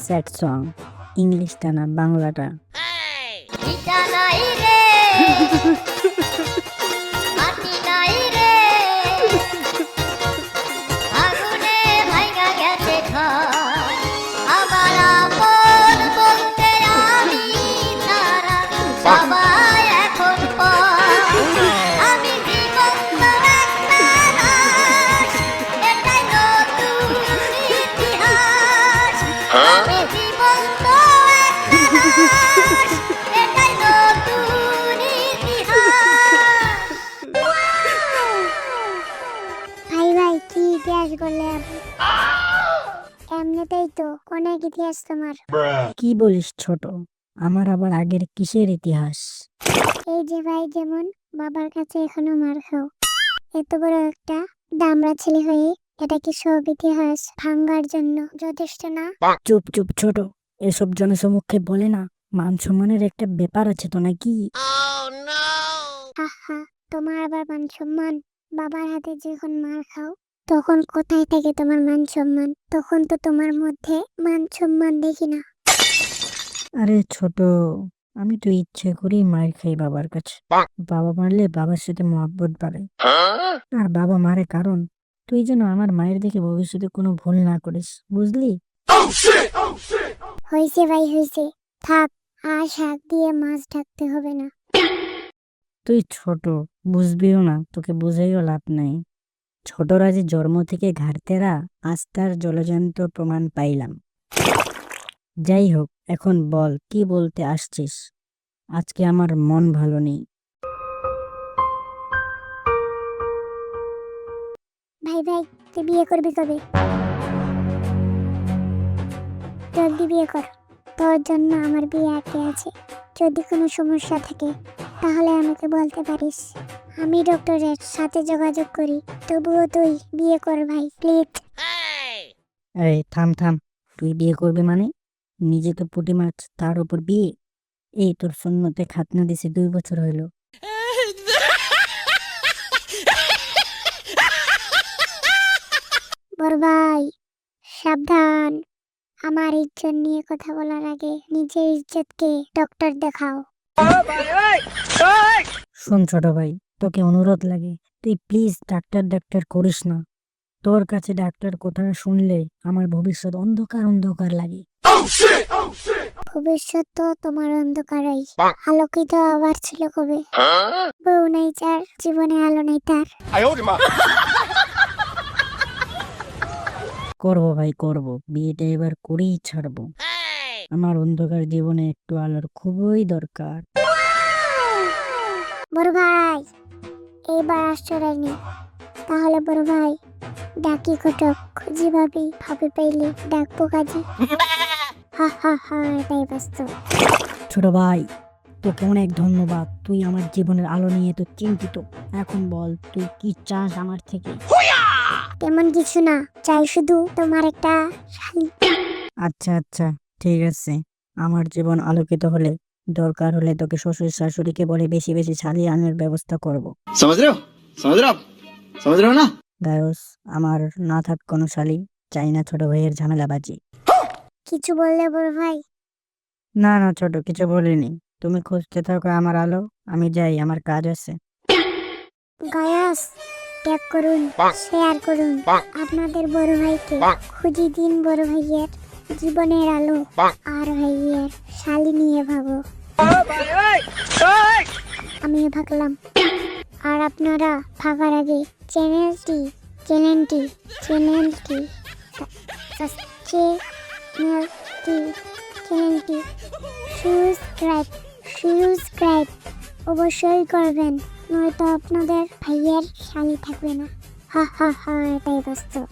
Sad song, ইংলিশটা না বাংলাটা। ভাই কি ইতিহাস করলে আপনি? এমনিতেই তো অনেক ইতিহাস তোমার। কি বলিস ছোট, আমার আবার আগের কিসের ইতিহাস? এই যে ভাই, যেমন বাবার কাছে এখনো মার খাও, এত বড় একটা দামড়া ছেলে হয়ে এটা কি সব ইতিহাস ভাঙ্গার জন্য যথেষ্ট না? চুপ চুপ ছোট, এসব জনসমক্ষে বলে না, মান সম্মানের একটা ব্যাপার আছে তো নাকি? আহা, তোমার আবার মান সম্মান? বাবার হাতে যখন মার খাও তখন কোথায় থেকে তোমার মান সম্মান? তখন তো তোমার মধ্যে মান সম্মান দেখি না। আরে ছোট, আমি তো ইচ্ছে করেই মার খাই বাবার কাছে। বাবা মারলে বাবার সাথে মহব্বত বাড়ে, আর বাবা মারে কারণ তুই যেন আমার মায়ের দেখে ভবিষ্যতে কোনো ভুল না করিস, বুঝলি? হয়েছে ভাই হয়েছে, থাক, আর শাক দিয়ে মাছ ঢাকতে হবে না। তুই ছোট, বুঝবিও না, তোকে বুঝাইও লাভ নাই। ছোটরা যে জন্ম থেকে ঘাড়তেরা, আজ তার জলজান্ত প্রমাণ পাইলাম। যাই হোক, এখন বল কি বলতে আসছিস? আজকে আমার মন ভালো নেই। ভাই ভাই, তুই বিয়ে করবি কবে? জলদি বিয়ে কর, তোর জন্য আমার বিয়ে আটকে আছে। যদি কোনো সমস্যা থাকে তাহলে আমাকে বলতে পারিস, আমি ডক্টরের সাথে যোগাযোগ করি। তবুও তুই বিয়ে কর ভাই, প্লিজ। এই থাম থাম, তুই বিয়ে করবি মানে? নিজে তো পুঁটি মাছ, তার উপর বিয়ে? এই তোর সুন্নতে খাতনা দিছে 2 বছর হইল। বড় ভাই সাবধান, আমার ইজ্জত নিয়ে কথা বলার আগে নিজের ইজ্জতকে ডক্টর দেখাও। শোন ছোট ভাই, তোকে অনুরোধ লাগে, তুই প্লিজ ডাক্তার ডাক্তার করিস না। তোর কাছে ডাক্তার কথা শুনলে আমার ভবিষ্যৎ অন্ধকার অন্ধকার লাগে। ভবিষ্যৎ তো তোমার অন্ধকারই, আলোকিত আবার ছিল কবে? বউ নাই যার, জীবনে আলো নেই তার। করবো ভাই করব, বিয়েটা এবার করেই ছাড়বো। আমার অন্ধকার জীবনে একটু আলোর খুবই দরকার। বড় ভাই এইবার আশ্চর্যায়নি, তাহলে বড় ভাই ডাকি কটক, খুঁজি ভাবি, ভাবি পাইলে ডাকবো কাজী। হা হা হা, এটাই বাস্তব। ছোট ভাই, তোকে অনেক ধন্যবাদ, তুই আমার জীবনের আলো নিয়ে তো চিন্তিত। এখন বল তুই কি চাস আমার থেকে? তেমন কিছু না, চাই শুধু তোমার একটা শালি। আচ্ছা আচ্ছা, ঠিক আছে। আমার জীবন আলোকিত হলে, দরকার হলে তোকে শ্বশুর শাশুড়িকে বলে বেশি বেশি ছাড়িয়ে আনার ব্যবস্থা করব। समझ रहे हो समझ रहे हो आप समझ रहे हो ना? গায়স, আমার না থাক কোনো শালি, চাই না ছোট ভাইয়ের ঝামেলাবাজি। কিছু বললে বড় ভাই? না না ছোট, কিছু বলিনি। তুমি খুঁজতে থাকো আমার আলো, আমি যাই, আমার কাজ আছে। গায়াস, ট্যাগ করুন, শেয়ার করুন, আপনাদের বড় ভাইকে খুঁজি দিন। বড় ভাইয়ের জীবনের আলো আর ভাইয়ের শালি নিয়ে ভাবো। আমি ভাগলাম, আর আপনারা ভাগার আগে চ্যানেলটি সাবস্ক্রাইব অবশ্যই করবেন, নয়তো আপনাদের ভাইয়ের শালি থাকবে না। হা হা হা, এটাই বাস্তব।